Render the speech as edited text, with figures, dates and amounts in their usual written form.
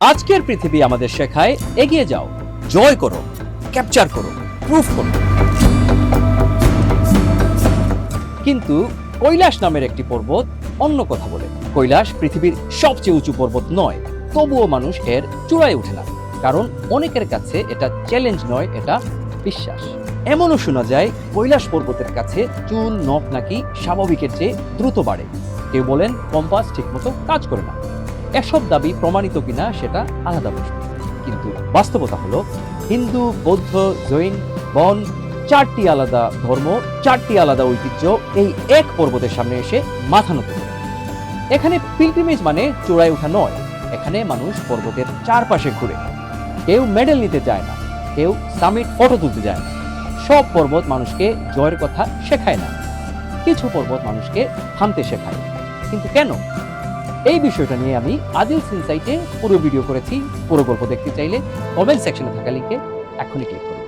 আজকের পৃথিবী আমাদের শেখায় এগিয়ে যাও, জয় করো, ক্যাপচার করো, প্রুফ করো। কিন্তু কৈলাস নামের একটি পর্বত অন্য কথা বলে। কৈলাস পৃথিবীর সবচেয়ে উঁচু পর্বত নয়, তবুও মানুষ এর চূড়ায় ওঠে না, কারণ অনেকের কাছে এটা চ্যালেঞ্জ নয়, এটা বিশ্বাস। এমনও শোনা যায় কৈলাস পর্বতের কাছে চুল নখ নাকি স্বাভাবিকের চেয়ে দ্রুত বাড়ে। কেউ বলেন কম্পাস ঠিকমতো কাজ করে না। এসব দাবি প্রমাণিত কিনা সেটা আলাদা প্রশ্ন, কিন্তু বাস্তবতা হলো হিন্দু, বৌদ্ধ, জৈন, বন, চারটি আলাদা ধর্ম, চারটি আলাদা ঐতিহ্য এই এক পর্বতের সামনে এসে মাথা নত করে। এখানে পিলগ্রিমেজ মানে চূড়ায় ওঠা নয়, এখানে মানুষ পর্বতের চারপাশে ঘুরে। কেউ মেডেল নিতে চায় না, কেউ সামিট ফটো তুলতে যায় না। সব পর্বত মানুষকে জয়ের কথা শেখায় না, কিছু পর্বত মানুষকে থামতে শেখায়। কিন্তু কেন? এই বিষয়টা নিয়ে আমি আদিলস ইনসাইটে পুরো ভিডিও করেছি। পুরো গল্প দেখতে চাইলে কমেন্ট সেকশনে থাকা লিংকে এখনই ক্লিক করুন।